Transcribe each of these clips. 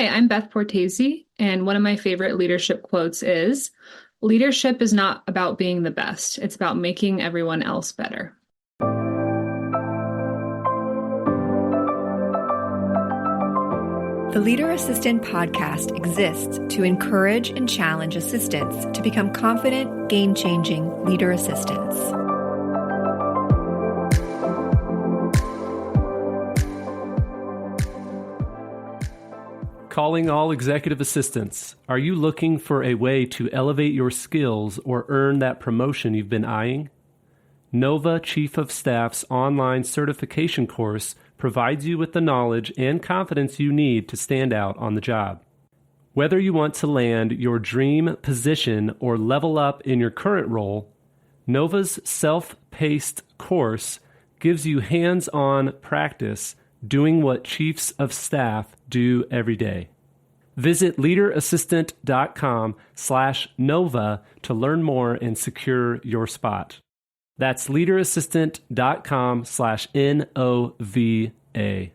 Hi, I'm Beth Portesi, and one of my favorite leadership quotes is, "Leadership is not about being the best, it's about making everyone else better." The Leader Assistant podcast exists to encourage and challenge assistants to become confident, game-changing leader assistants. Calling all executive assistants. Are you looking for a way to elevate your skills or earn that promotion you've been eyeing? Nova Chief of Staff's online certification course provides you with the knowledge and confidence you need to stand out on the job. Whether you want to land your dream position or level up in your current role, Nova's self-paced course gives you hands-on practice doing what chiefs of staff do every day. Visit leaderassistant.com/Nova to learn more and secure your spot. That's leaderassistant.com/NOVA.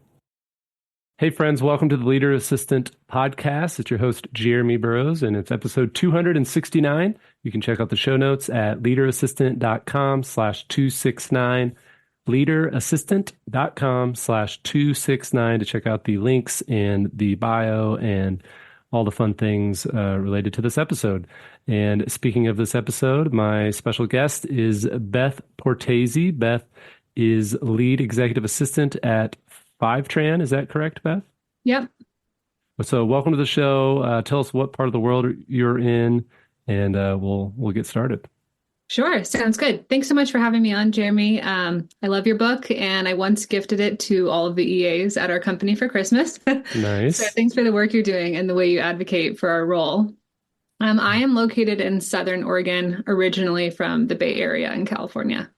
Hey friends, welcome to the Leader Assistant podcast. It's your host, Jeremy Burrows, and it's episode 269. You can check out the show notes at leaderassistant.com/269. leaderassistant.com/269 to check out the links and the bio and all the fun things related to this episode. And speaking of this episode, my special guest is Beth Portesi. Beth is lead executive assistant at Fivetran. Is that correct, Beth? Yep. So welcome to the show. Tell us what part of the world you're in, and we'll get started. Sure. Sounds good. Thanks so much for having me on, Jeremy. I love your book, and I once gifted it to all of the EAs at our company for Christmas. Nice. So thanks for the work you're doing and the way you advocate for our role. I am located in Southern Oregon, originally from the Bay Area in California.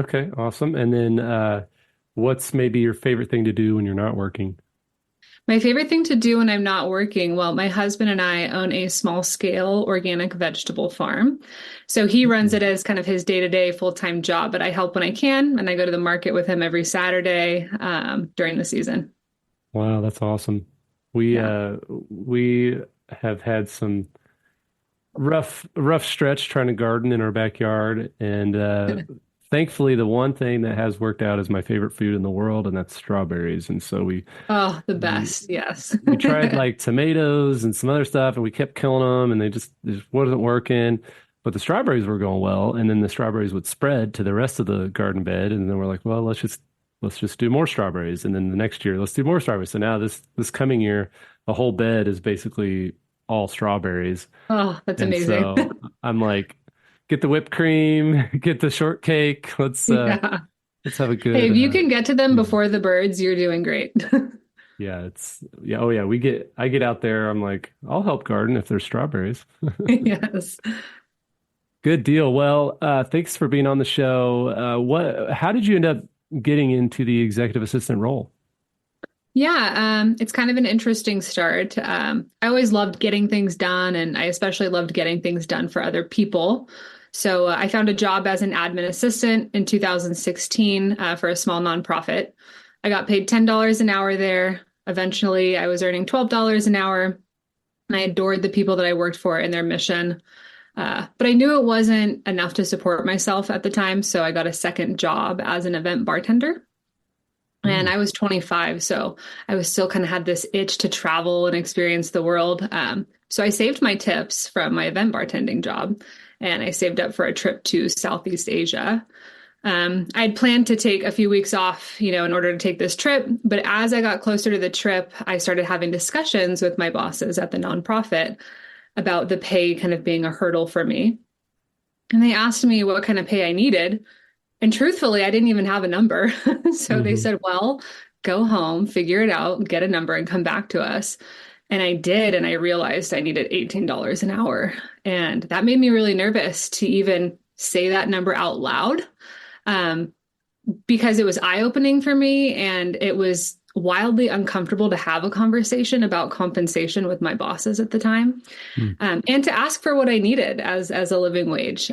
Okay, awesome. And then what's maybe your favorite thing to do when you're not working? My favorite thing to do when I'm not working, well, my husband and I own a small scale organic vegetable farm. So he runs it as kind of his day-to-day full-time job, but I help when I can, and I go to the market with him every Saturday during the season. Wow, that's awesome. We have had some rough stretch trying to garden in our backyard, and thankfully, the one thing that has worked out is my favorite food in the world, and that's strawberries. And so the best. Yes. we tried like tomatoes and some other stuff, and we kept killing them, and they just wasn't working. But the strawberries were going well, and then the strawberries would spread to the rest of the garden bed, and then we're like, well, let's just do more strawberries, and then the next year let's do more strawberries. So now this coming year, the whole bed is basically all strawberries. Oh, that's amazing. So I'm like, get the whipped cream, get the shortcake. Let's have a good. Hey, if you can get to them before the birds, you're doing great. Yeah, I get out there. I'm like, I'll help garden if there's strawberries. Yes. Good deal. Well, thanks for being on the show. How did you end up getting into the executive assistant role? Yeah, it's kind of an interesting start. I always loved getting things done, and I especially loved getting things done for other people. So I found a job as an admin assistant in 2016 for a small nonprofit. I got paid $10 an hour there. Eventually, I was earning $12 an hour, and I adored the people that I worked for and their mission. But I knew it wasn't enough to support myself at the time, so I got a second job as an event bartender. And I was 25, so I was still kind of had this itch to travel and experience the world. So I saved my tips from my event bartending job, and I saved up for a trip to Southeast Asia. I'd planned to take a few weeks off, in order to take this trip. But as I got closer to the trip, I started having discussions with my bosses at the nonprofit about the pay kind of being a hurdle for me. And they asked me what kind of pay I needed. And truthfully, I didn't even have a number. So they said, well, go home, figure it out, get a number, and come back to us. And I did. And I realized I needed $18 an hour. And that made me really nervous to even say that number out loud, because it was eye-opening for me. And it was wildly uncomfortable to have a conversation about compensation with my bosses at the time, and to ask for what I needed as a living wage.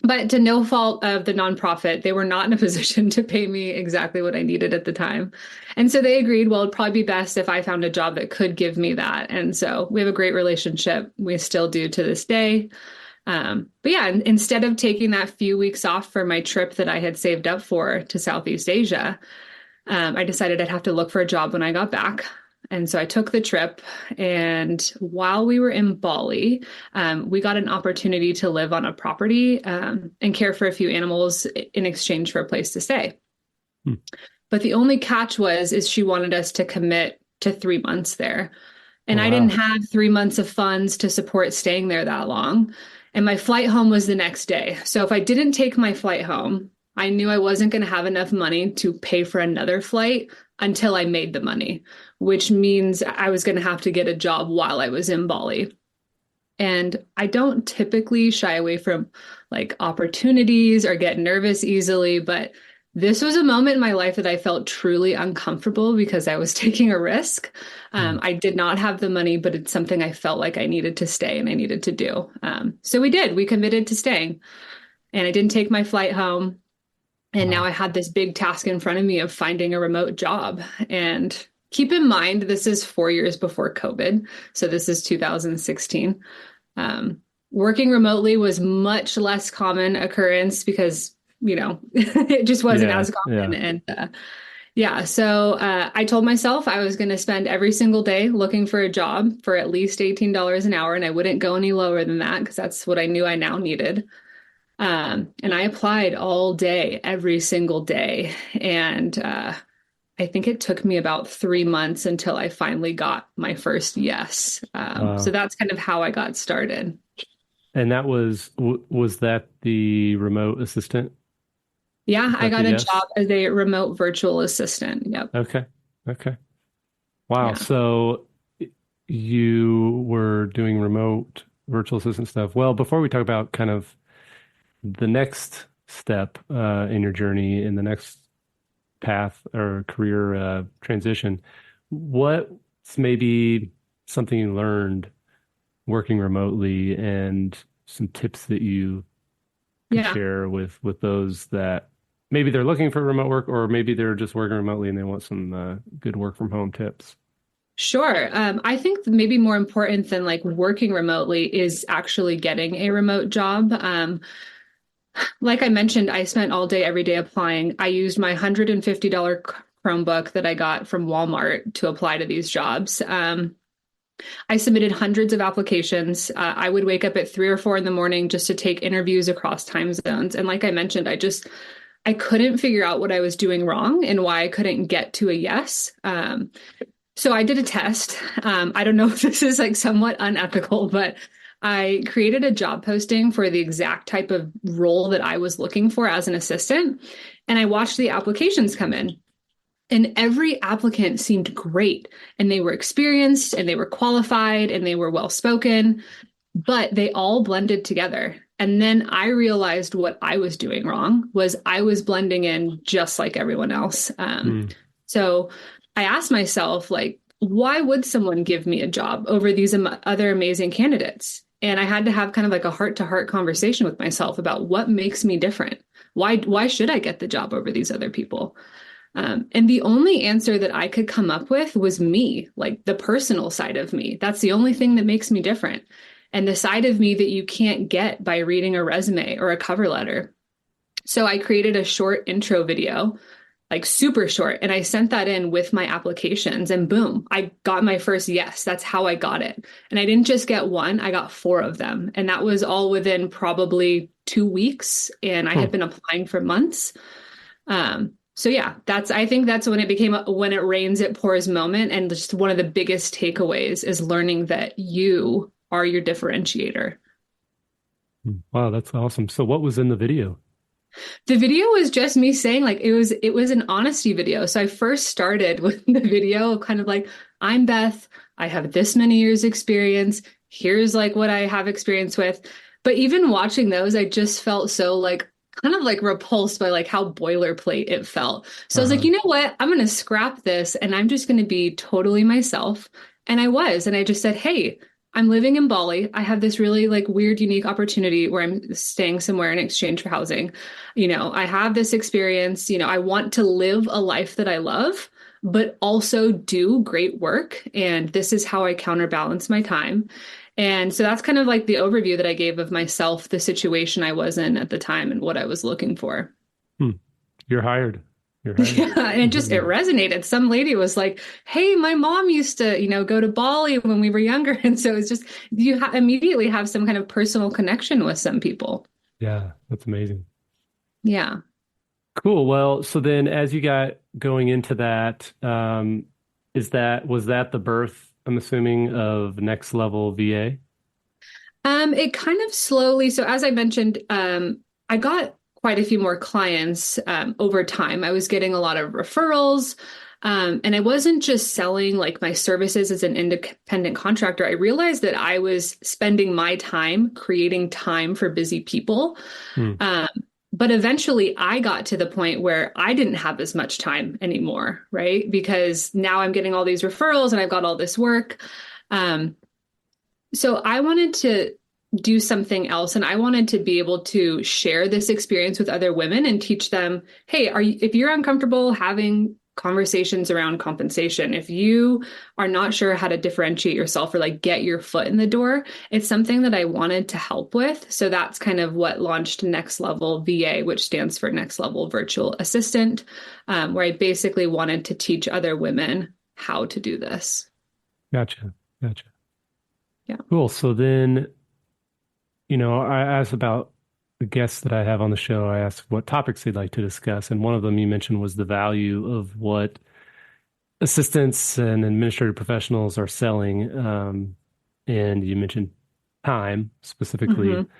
But to no fault of the nonprofit, they were not in a position to pay me exactly what I needed at the time. And so they agreed, well, it'd probably be best if I found a job that could give me that. And so we have a great relationship. We still do to this day. But yeah, instead of taking that few weeks off for my trip that I had saved up for to Southeast Asia, I decided I'd have to look for a job when I got back. And so I took the trip, and while we were in Bali, we got an opportunity to live on a property and care for a few animals in exchange for a place to stay. Hmm. But the only catch is she wanted us to commit to 3 months there. And I didn't have 3 months of funds to support staying there that long. And my flight home was the next day. So if I didn't take my flight home, I knew I wasn't going to have enough money to pay for another flight until I made the money, which means I was going to have to get a job while I was in Bali. And I don't typically shy away from like opportunities or get nervous easily, but this was a moment in my life that I felt truly uncomfortable because I was taking a risk. I did not have the money, but it's something I felt like I needed to stay and I needed to do. So we did. We committed to staying, and I didn't take my flight home. And now I had this big task in front of me of finding a remote job. And keep in mind, this is 4 years before COVID. So this is 2016. Working remotely was much less common occurrence because, it just wasn't as common. Yeah. And so I told myself I was going to spend every single day looking for a job for at least $18 an hour. And I wouldn't go any lower than that because that's what I knew I now needed. And I applied all day, every single day. And I think it took me about 3 months until I finally got my first yes. So that's kind of how I got started. And that was that the remote assistant? Yeah, I got a job as a remote virtual assistant. Yep. Okay. Wow. Yeah. So you were doing remote virtual assistant stuff. Well, before we talk about kind of the next step in your journey, in the next path or career transition, what's maybe something you learned working remotely and some tips that you could share with those that maybe they're looking for remote work, or maybe they're just working remotely and they want some good work from home tips? Sure. I think maybe more important than like working remotely is actually getting a remote job. Like I mentioned, I spent all day, every day applying. I used my $150 Chromebook that I got from Walmart to apply to these jobs. I submitted hundreds of applications. I would wake up at 3 or 4 in the morning just to take interviews across time zones. And like I mentioned, I couldn't figure out what I was doing wrong and why I couldn't get to a yes. So I did a test. I don't know if this is like somewhat unethical, but I created a job posting for the exact type of role that I was looking for as an assistant. And I watched the applications come in. And every applicant seemed great. And they were experienced and they were qualified and they were well-spoken, but they all blended together. And then I realized what I was doing wrong was I was blending in just like everyone else. So I asked myself, like, why would someone give me a job over these other amazing candidates? And I had to have kind of like a heart-to-heart conversation with myself about what makes me different. Why should I get the job over these other people? And the only answer that I could come up with was me, like the personal side of me. That's the only thing that makes me different. And the side of me that you can't get by reading a resume or a cover letter. So I created a short intro video, like super short, and I sent that in with my applications, and boom, I got my first yes. That's how I got it. And I didn't just get one, I got 4 of them. And that was all within probably 2 weeks. And I had been applying for months. So yeah, I think that's when it became when it rains, it pours moment. And just one of the biggest takeaways is learning that you are your differentiator. Wow, that's awesome. So what was in the video? The video was just me saying, like, it was an honesty video. So I first started with the video kind of like, I'm Beth. I have this many years experience. Here's like what I have experience with. But even watching those, I just felt so like kind of like repulsed by like how boilerplate it felt. So I was like, you know what? I'm going to scrap this and I'm just going to be totally myself. And I was, and I just said, hey, I'm living in Bali. I have this really like weird, unique opportunity where I'm staying somewhere in exchange for housing. I have this experience, I want to live a life that I love, but also do great work. And this is how I counterbalance my time. And so that's kind of like the overview that I gave of myself, the situation I was in at the time and what I was looking for. Hmm. You're hired. You're hired. Yeah, and it resonated. Some lady was like, "Hey, my mom used to, go to Bali when we were younger." And so it's just immediately have some kind of personal connection with some people. Yeah, that's amazing. Yeah. Cool. Well, so then as you got going into that, was that the birth, I'm assuming, of Next Level VA? It kind of slowly, so as I mentioned, I got quite a few more clients over time. I was getting a lot of referrals. And I wasn't just selling like my services as an independent contractor. I realized that I was spending my time creating time for busy people. Hmm. But eventually I got to the point where I didn't have as much time anymore, right? Because now I'm getting all these referrals and I've got all this work. So I wanted to do something else, and I wanted to be able to share this experience with other women and teach them, hey, if you're uncomfortable having conversations around compensation, if you are not sure how to differentiate yourself or like get your foot in the door, it's something that I wanted to help with. So that's kind of what launched Next Level VA, which stands for Next Level Virtual Assistant, where I basically wanted to teach other women how to do this. Gotcha. Gotcha. Yeah. Cool. So then, I asked about the guests that I have on the show. I asked what topics they'd like to discuss. And one of them you mentioned was the value of what assistants and administrative professionals are selling. And you mentioned time specifically. Mm-hmm.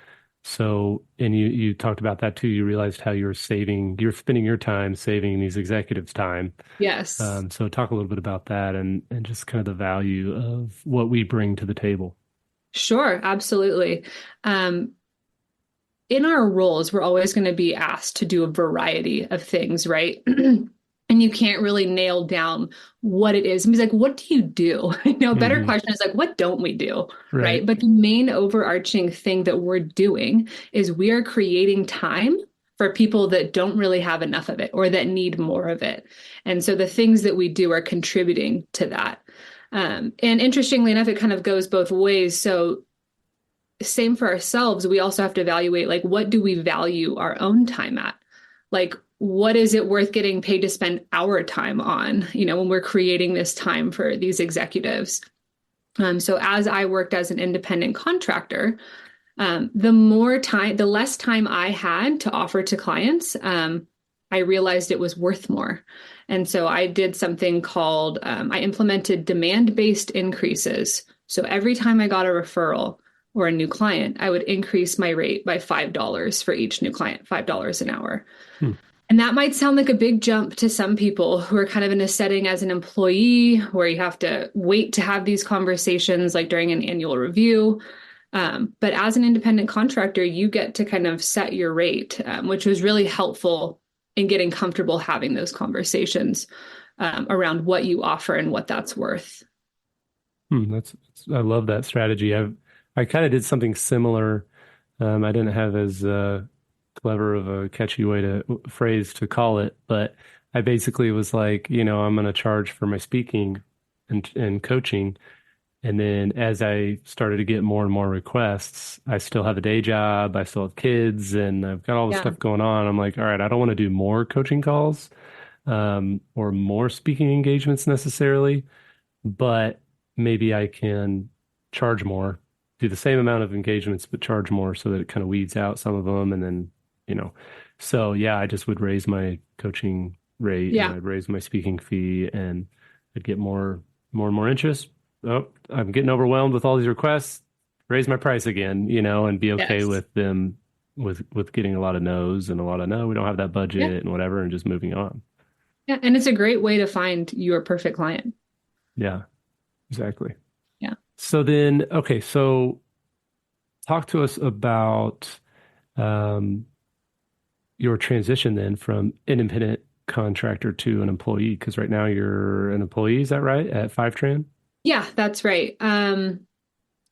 So, and you talked about that too. You realized how you're spending your time saving these executives' time. Yes. So talk a little bit about that and just kind of the value of what we bring to the table. Sure, absolutely. In our roles, we're always going to be asked to do a variety of things, right? And you can't really nail down what it is. And he's like, what do you do? Better question is like, what don't we do? Right. But the main overarching thing that we're doing is we are creating time for people that don't really have enough of it or that need more of it. And so the things that we do are contributing to that. And interestingly enough, it kind of goes both ways. So same for ourselves, we also have to evaluate, like, what do we value our own time at? Like, what is it worth getting paid to spend our time on, when we're creating this time for these executives? So as I worked as an independent contractor, the less time I had to offer to clients, I realized it was worth more. And so I did something called, I implemented demand-based increases. So every time I got a referral or a new client, I would increase my rate by $5 for each new client, $5 an hour. And that might sound like a big jump to some people who are kind of in a setting as an employee where you have to wait to have these conversations like during an annual review. But as an independent contractor, you get to kind of set your rate, which was really helpful in getting comfortable having those conversations around what you offer and what that's worth. I love that strategy. I kind of did something similar. I didn't have as clever of a catchy phrase to call it, but I basically was like, I'm going to charge for my speaking and coaching. And then as I started to get more and more requests, I still have a day job, I still have kids, and I've got all this stuff going on. I'm like, all right, I don't want to do more coaching calls or more speaking engagements necessarily, but maybe I can charge more, do the same amount of engagements, but charge more so that it kind of weeds out some of them. And then, so yeah, I just would raise my coaching rate and I'd raise my speaking fee and I'd get more and more interest. Oh, I'm getting overwhelmed with all these requests. Raise my price again, and be okay with them with getting a lot of no's and a lot of no, we don't have that budget and whatever, and just moving on. Yeah, and it's a great way to find your perfect client. Yeah, exactly. Yeah. So then, okay, so talk to us about your transition then from independent contractor to an employee, because right now you're an employee, is that right, at Fivetran? Yeah, that's right.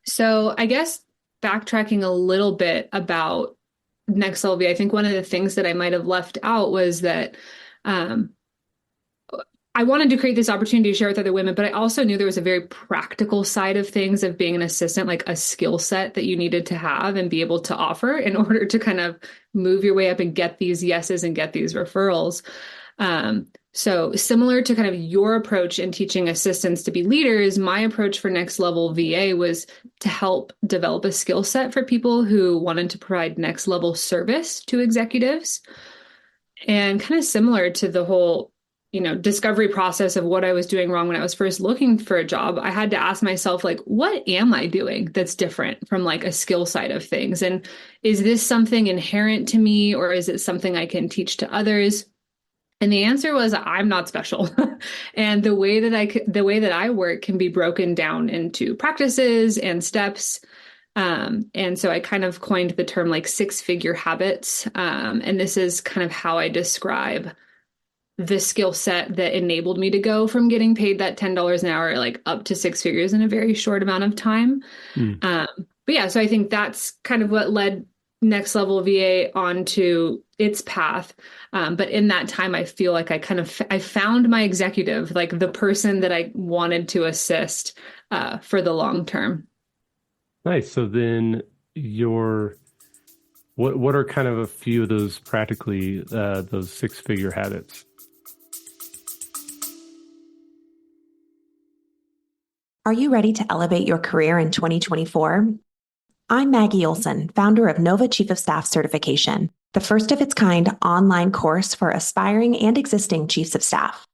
So I guess backtracking a little bit about next level VA, I think one of the things that I might have left out was that um, I wanted to create this opportunity to share with other women, but I also knew there was a very practical side of things of being an assistant, like a skill set that you needed to have and be able to offer in order to kind of move your way up and get these yeses and get these referrals. So similar to kind of your approach in teaching assistants to be leaders, my approach for next level VA was to help develop a skill set for people who wanted to provide next level service to executives. And kind of similar to the whole, discovery process of what I was doing wrong when I was first looking for a job, I had to ask myself, like, what am I doing that's different from like a skill side of things? And is this something inherent to me, or is it something I can teach to others? And the answer was, I'm not special. And the way that I work can be broken down into practices and steps. And so I kind of coined the term like 6-figure habits. And this is kind of how I describe the skill set that enabled me to go from getting paid that $10 an hour, like up to 6 figures in a very short amount of time. But yeah, so I think that's kind of what led Next Level VA onto its path. But in that time, I feel like I found my executive, like the person that I wanted to assist for the long term. Nice. So then what are kind of a few of those practically those 6-figure habits? Are you ready to elevate your career in 2024? I'm Maggie Olson, founder of Nova Chief of Staff Certification, the first of its kind online course for aspiring and existing chiefs of staff.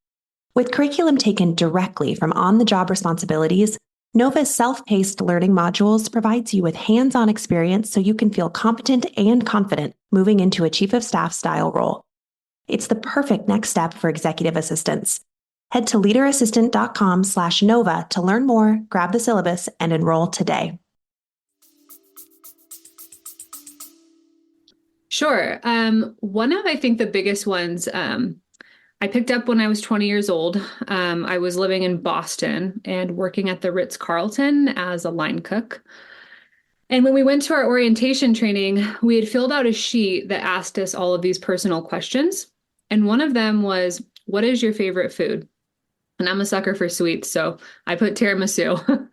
With curriculum taken directly from on-the-job responsibilities, Nova's self-paced learning modules provides you with hands-on experience so you can feel competent and confident moving into a chief of staff style role. It's the perfect next step for executive assistants. Head to leaderassistant.com/Nova to learn more, grab the syllabus, and enroll today. Sure. One of, I think, the biggest ones I picked up when I was 20 years old. I was living in Boston and working at the Ritz-Carlton as a line cook. And when we went to our orientation training, we had filled out a sheet that asked us all of these personal questions. And one of them was, what is your favorite food? And I'm a sucker for sweets, so I put tiramisu.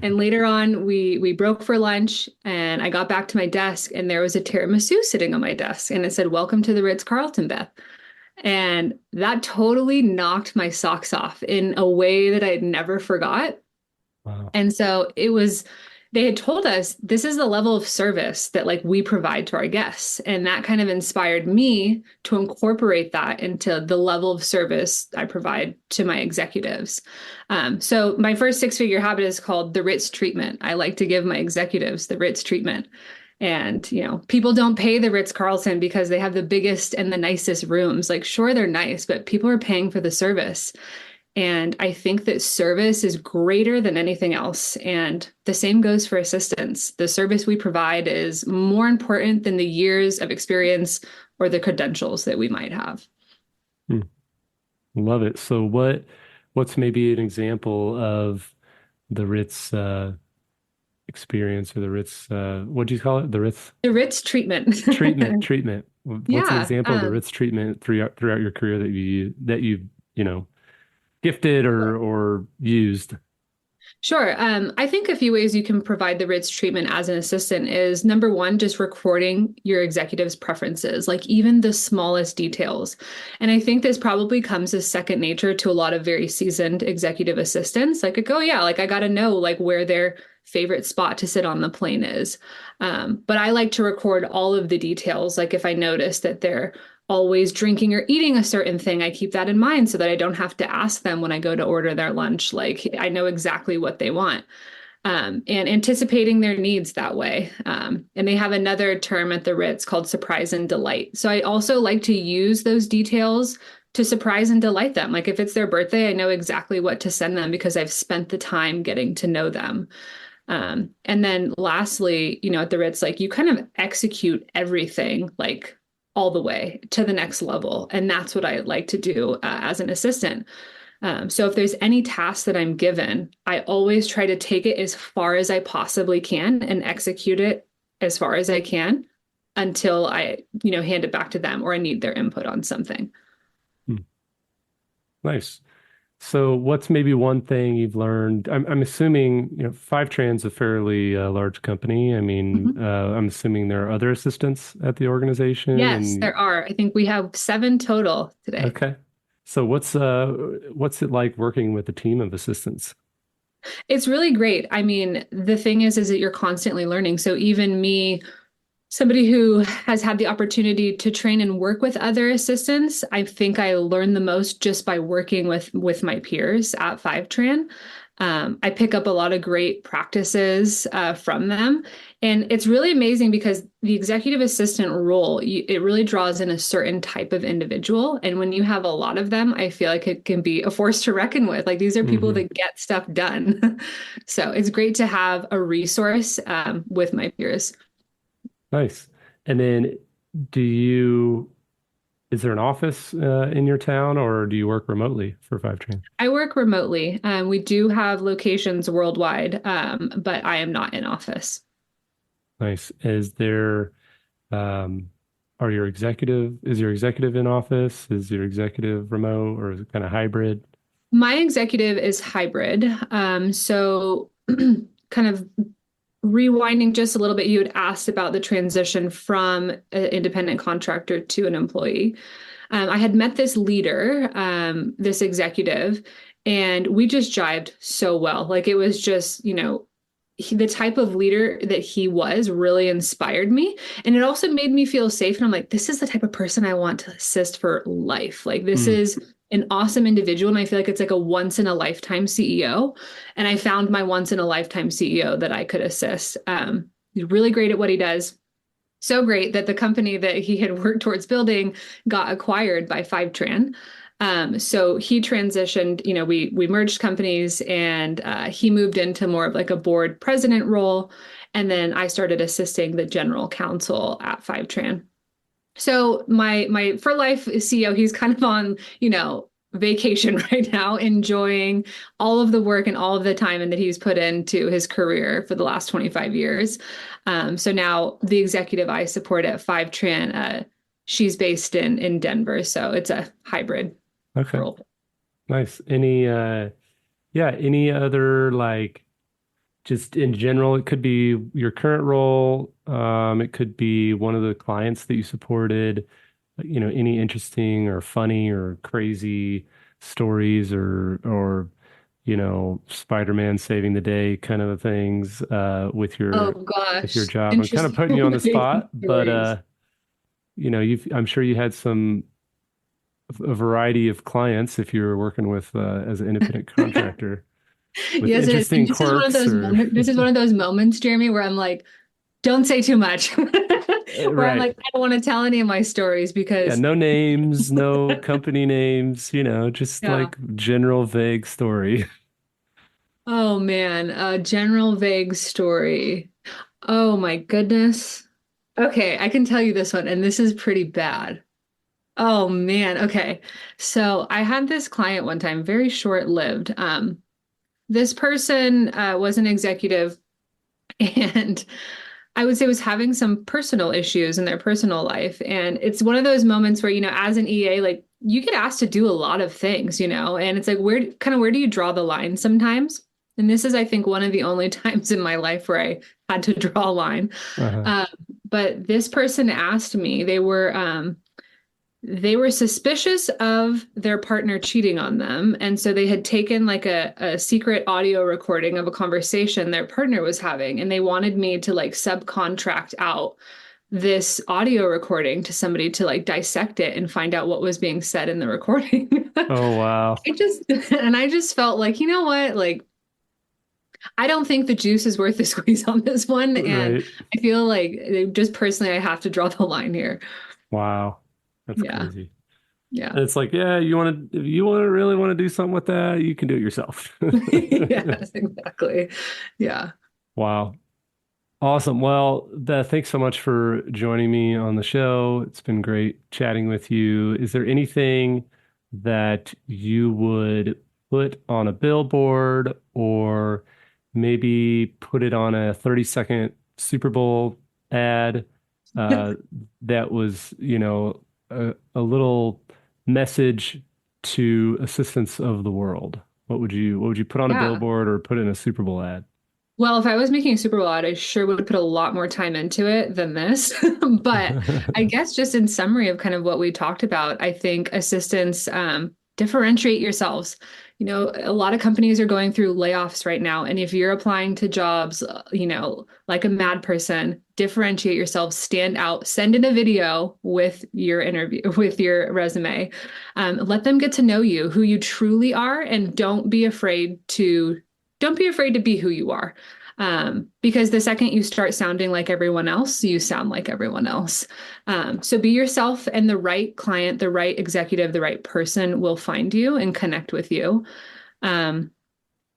And later on, we broke for lunch, and I got back to my desk, and there was a tiramisu sitting on my desk, and it said, "Welcome to the Ritz-Carlton, Beth." And that totally knocked my socks off in a way that I'd never forgot. Wow. And so they had told us this is the level of service that like we provide to our guests. And that kind of inspired me to incorporate that into the level of service I provide to my executives. So my first 6-figure habit is called the Ritz treatment. I like to give my executives the Ritz treatment. And, people don't pay the Ritz-Carlton because they have the biggest and the nicest rooms. Like, sure, they're nice, but people are paying for the service. And I think that service is greater than anything else. And the same goes for assistants. The service we provide is more important than the years of experience or the credentials that we might have. Love it. So what's maybe an example of the Ritz experience, or the Ritz, what do you call it? The Ritz treatment. treatment. What's an example of the Ritz treatment throughout your career that you gifted or used? Sure. I think a few ways you can provide the Ritz treatment as an assistant is, number one, just recording your executive's preferences, like even the smallest details. And I think this probably comes as second nature to a lot of very seasoned executive assistants. Like, oh yeah, like I got to know like where their favorite spot to sit on the plane is. But I like to record all of the details. Like if I notice that they're always drinking or eating a certain thing, I keep that in mind so that I don't have to ask them when I go to order their lunch. Like I know exactly what they want, and anticipating their needs that way. And they have another term at the Ritz called surprise and delight. So I also like to use those details to surprise and delight them. Like if it's their birthday, I know exactly what to send them because I've spent the time getting to know them. And then lastly, at the Ritz, like you kind of execute everything like all the way to the next level. And that's what I like to do as an assistant. So if there's any task that I'm given, I always try to take it as far as I possibly can and execute it as far as I can until I, hand it back to them or I need their input on something. Hmm. Nice. So what's maybe one thing you've learned? I'm assuming, Fivetran's a fairly large company. I mean, Mhm. I'm assuming there are other assistants at the organization Yes, and there are. I think we have 7 total today. okay. So what's it like working with a team of assistants? It's really great. I mean, the thing is that you're constantly learning. So even me, somebody who has had the opportunity to train and work with other assistants, I think I learn the most just by working with my peers at Fivetran. I pick up a lot of great practices from them, and it's really amazing because the executive assistant role it really draws in a certain type of individual, and when you have a lot of them, I feel like it can be a force to reckon with. Like these are people Hmm. that get stuff done, so it's great to have a resource with my peers. Nice. And then do you, is there an office in your town or do you work remotely for Fivetran? I work remotely. We do have locations worldwide, but I am not in office. Nice. Um, is your executive in office? Is your executive remote or is it kind of hybrid? My executive is hybrid. So kind of rewinding just a little bit, you had asked about the transition from an independent contractor to an employee. I had met this leader, this executive, and we just jived so well. Like it was just, the type of leader that he was really inspired me. And it also made me feel safe. And I'm like, this is the type of person I want to assist for life. Like, this Mm, is an awesome individual. And I feel like it's like a once in a lifetime CEO. And I found my once in a lifetime CEO that I could assist. He's really great at what he does. So great that the company that he had worked towards building got acquired by Fivetran. So he transitioned, we merged companies and he moved into more of like a board president role. And then I started assisting the general counsel at Fivetran. So my for life CEO, he's kind of on, vacation right now, enjoying all of the work and all of the time and that he's put into his career for the last 25 years. So now the executive I support at Fivetran, she's based in Denver, so it's a hybrid okay. role. Nice. Any other like just in general, it could be your current role, it could be one of the clients that you supported, any interesting or funny or crazy stories or Spider-Man saving the day kind of things Oh with your gosh, job. I'm kind of putting you on the interesting spot, but stories. I'm sure you had a variety of clients if you were working with as an independent contractor with Yes, it is. And interesting quirks or this is one of those moments, Jeremy, where I'm like, don't say too much. Where I'm right. like, I don't want to tell any of my stories Yeah, because no names, no company names, just yeah. like general vague story. Oh man, a general vague story. Oh my goodness. Okay, I can tell you this one, and this is pretty bad. Oh man, okay. So I had this client one time, very short-lived. This person was an executive and I would say was having some personal issues in their personal life. And it's one of those moments where, as an EA, like you get asked to do a lot of things, and it's like where do you draw the line sometimes? And this is, I think, one of the only times in my life where I had to draw a line. Uh-huh. Um, but this person asked me, they were suspicious of their partner cheating on them. And so they had taken like a secret audio recording of a conversation their partner was having. And they wanted me to like subcontract out this audio recording to somebody to like dissect it and find out what was being said in the recording. Oh wow. I just felt like, you know what? Like, I don't think the juice is worth the squeeze on this one. And Right. I feel like just personally, I have to draw the line here. Wow. That's Yeah. crazy. Yeah. And it's like, yeah, if you want to really want to do something with that, you can do it yourself. Yes, exactly. Yeah. Wow. Awesome. Well, Beth, thanks so much for joining me on the show. It's been great chatting with you. Is there anything that you would put on a billboard or maybe put it on a 30-second Super Bowl ad uh, that was, a little message to assistants of the world? What would you put on a Yeah. billboard or put in a Super Bowl ad? Well, if I was making a Super Bowl ad, I sure would put a lot more time into it than this. But I guess just in summary of kind of what we talked about, I think assistants differentiate yourselves. A lot of companies are going through layoffs right now. And if you're applying to jobs, like a mad person, differentiate yourself, stand out, send in a video with your interview, with your resume. Let them get to know you, who you truly are, and don't be afraid to be who you are. Because the second you start sounding like everyone else, you sound like everyone else. So be yourself, and the right client, the right executive, the right person will find you and connect with you.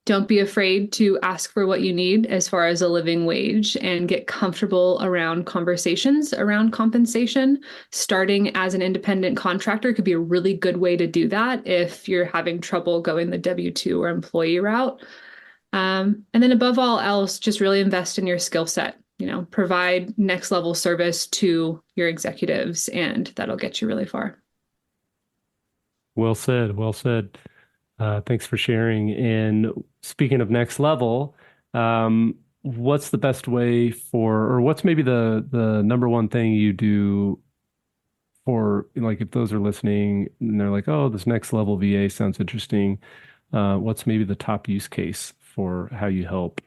Don't be afraid to ask for what you need as far as a living wage, and get comfortable around conversations around compensation. Starting as an independent contractor could be a really good way to do that if you're having trouble going the W-2 or employee route. And then above all else, just really invest in your skill set, provide next level service to your executives, and that'll get you really far. Well said. Well said. Thanks for sharing. And speaking of next level, what's the best way or what's maybe the number one thing you do for, like, if those are listening and they're like, oh, this next level VA sounds interesting. What's maybe the top use case for how you help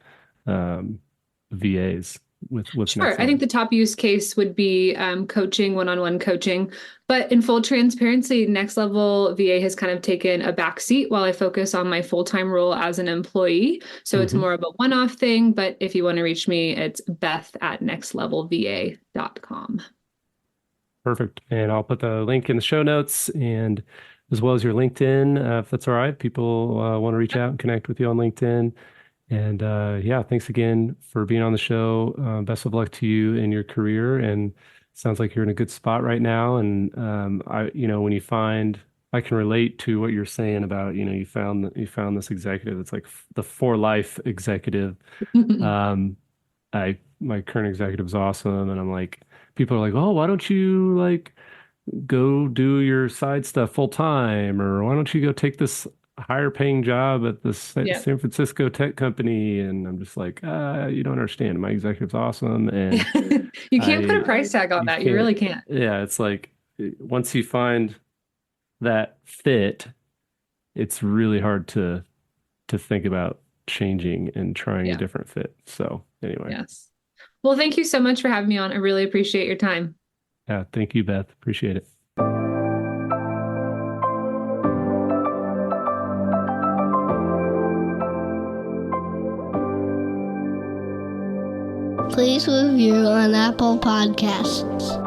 VAs with Sure. next I level? think the top use case would be coaching, one-on-one coaching. But in full transparency, Next Level VA has kind of taken a back seat while I focus on my full-time role as an employee. So it's Hmm. more of a one-off thing. But if you want to reach me, it's beth@nextlevelva.com. Perfect. And I'll put the link in the show notes, and as well as your LinkedIn, if that's all right. People want to reach out and connect with you on LinkedIn. And yeah, thanks again for being on the show. Best of luck to you in your career. And sounds like you're in a good spot right now. And when you find, I can relate to what you're saying about, you found this executive. It's like the for life executive. Um, my current executive is awesome, and I'm like, people are like, oh, why don't you like go do your side stuff full time, or why don't you go take this higher paying job at this Yeah. San Francisco tech company? And I'm just like, you don't understand. My executive's awesome, and You can't put a I price tag on you that. You can't. really can't. Yeah, it's like once you find that fit, it's really hard to think about changing and trying a Yeah. different fit. So anyway. Yes. Well, thank you so much for having me on. I really appreciate your time. Yeah, thank you, Beth. Appreciate it. Please review on Apple Podcasts.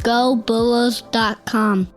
GoBulls.com